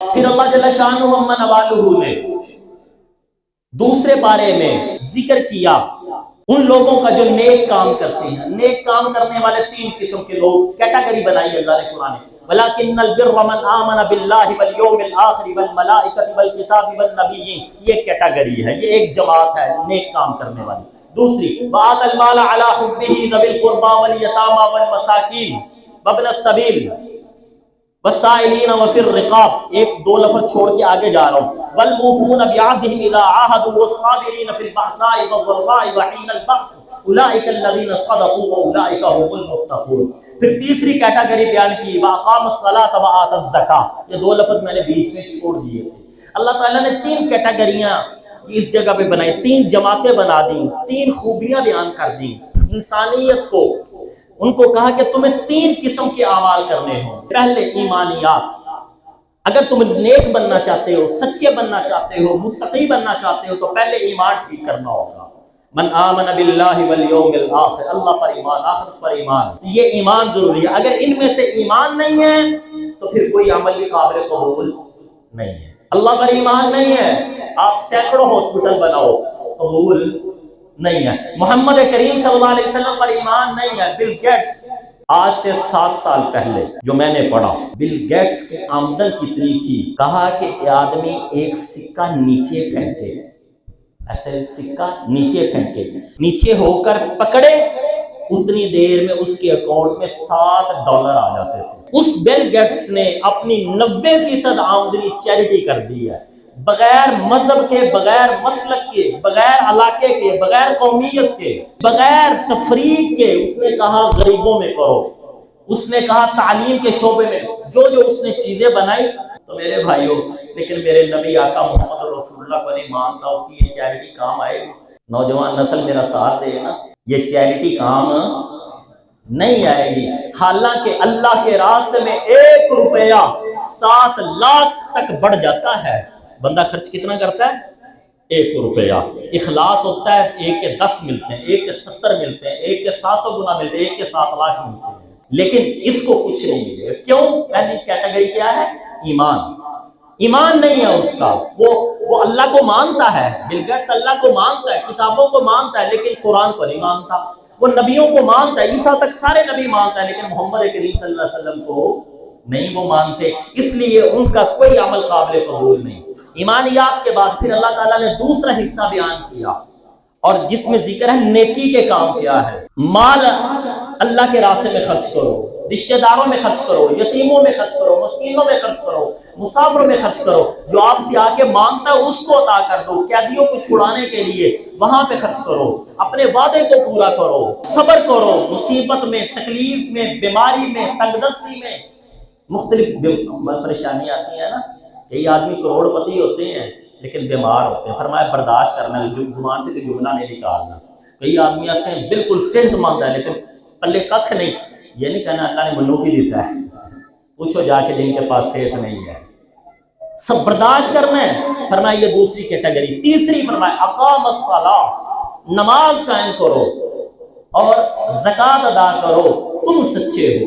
پھر اللہ جل شانہ من والہ نے دوسرے بارے میں ذکر کیا ان لوگوں کا جو نیک کام کرتے ہیں. نیک کام کرنے والے تین قسم کے لوگ کیٹیگری بنائی اللہ نے قرآن میں. وَلَكِنَّ الْبِرَّ مَنْ آمَنَ بِاللَّهِ وَالْيَوْمِ الْآخِرِ وَالْمَلَائِكَةِ وَالْكِتَابِ وَالنَّبِيِّينَ. یہ کیٹیگری ہے، یہ ایک جماعت ہے نیک کام کرنے والی. دوسری وَآتَى الْمَالَ عَلَى حُبِّهِ ذَوِي الْقُرْبَى وَالْيَتَامَى وَالْمَسَاكِينِ وَابْنَ السَّبِيلِ والسائلین وفی الرقاب. ایک دو لفظ چھوڑ کے آگے جا رہا ہوں. والموفون بعہدہم اذا عاہدوا والصابرین فی البأساء والضراء وحین البأس اولئک الذین صدقوا واولئک هم المتقون. پھر تیسری کیٹیگری بیان کی واقام الصلاۃ وآت الزکاۃ. یہ دو لفظ میں نے بیچ میں چھوڑ دیے تھے. اللہ تعالیٰ نے تین کیٹیگریاں اس جگہ پہ بنائی، تین جماعتیں بنا دیں، تین خوبیاں بیان کر دیں انسانیت کو. ان کو کہا کہ تمہیں تین قسم کے اعمال کرنے ہوں. پہلے ایمانیات. اگر تم نیک بننا چاہتے ہو، سچے بننا چاہتے ہو، متقی بننا چاہتے ہو تو پہلے ایمان ٹھیک کرنا ہوگا. من آمن باللہ والیوم الآخر، اللہ پر ایمان، آخرت پر ایمان. یہ ایمان ضروری ہے. اگر ان میں سے ایمان نہیں ہے تو پھر کوئی عمل بھی قابل قبول نہیں ہے. اللہ پر ایمان نہیں ہے، آپ سینکڑوں ہاسپٹل بناؤ، قبول نہیں ہے. محمد کریم صلی اللہ علیہ وسلم پر ایمان نہیں ہے. بل گیٹس، آج سے 7 سال پہلے جو میں نے پڑھا، بل گیٹس کی آمدن کتنی تھی؟ کہا کہ آدمی ایک سکہ نیچے پھینکے، ایسے سکہ نیچے پھینکے، نیچے ہو کر پکڑے، اتنی دیر میں اس کے اکاؤنٹ میں $7 آ جاتے تھے. اس بل گیٹس نے اپنی 90% آمدنی چیریٹی کر دی ہے، بغیر مذہب کے، بغیر مسلک کے، بغیر علاقے کے، بغیر قومیت کے، بغیر تفریق کے. اس نے کہا غریبوں میں کرو، اس نے کہا تعلیم کے شعبے میں، جو اس نے چیزیں بنائی. تو میرے بھائیوں، لیکن میرے نبی آقا محمد رسول اللہ پر ایمان تھا، اس کی یہ چیریٹی کام آئے گی؟ نوجوان نسل میرا ساتھ دے نا، یہ چیریٹی کام نہیں آئے گی. حالانکہ اللہ کے راستے میں 1 روپیہ 7 لاکھ تک بڑھ جاتا ہے. بندہ خرچ کتنا کرتا ہے؟ 1 روپیہ. اخلاص ہوتا ہے 1 کے 10 ملتے ہیں، 1 کے 70 ملتے ہیں، 1 کے 700 گنا ملتے ہیں، 1 کے 7 لاکھ ملتے ہیں. لیکن اس کو کچھ نہیں ملے. کیوں؟ پہلی کیٹیگری کیا ہے؟ ایمان. ایمان نہیں ہے اس کا. وہ اللہ کو مانتا ہے، بل گیٹس اللہ کو مانتا ہے، کتابوں کو مانتا ہے، لیکن قرآن کو نہیں مانتا. وہ نبیوں کو مانتا ہے، عیسیٰ تک سارے نبی مانتا ہے، لیکن محمد کریم صلی اللہ علیہ وسلم کو نہیں وہ مانتے. اس لیے ان کا کوئی عمل قابل قبول نہیں. ایمانیات کے بعد پھر اللہ تعالیٰ نے دوسرا حصہ بیان کیا، اور جس میں ذکر ہے نیکی کے کام کیا ہے. مال اللہ کے راستے میں خرچ کرو، رشتہ داروں میں خرچ کرو، یتیموں میں خرچ کرو، مسکینوں میں خرچ کرو، مسافروں میں خرچ کرو. جو آپ سے آ کے مانگتا ہے اس کو عطا کر دو. قیدیوں کو چھڑانے کے لیے وہاں پہ خرچ کرو. اپنے وعدے کو پورا کرو، صبر کرو. مصیبت میں، تکلیف میں، بیماری میں، تنگ دستی میں، مختلف پریشانیاں آتی ہیں نا. کئی آدمی کروڑ پتی ہوتے ہیں لیکن بیمار ہوتے ہیں. فرمایا برداشت کرنا، زبان سے کوئی جملہ نہیں نکالنا. کئی آدمی ایسے ہیں بالکل صحت مند ہے لیکن پلے ککھ نہیں. یہ نہیں کہنا اللہ نے منو کی دیتا ہے، پوچھو جا کے جن کے پاس صحت نہیں ہے. سب برداشت کرنا ہے. فرمایا یہ دوسری کیٹیگری. تیسری فرمایا اقام الصلاۃ، نماز قائم کرو اور زکوٰۃ ادا کرو، تم سچے ہو.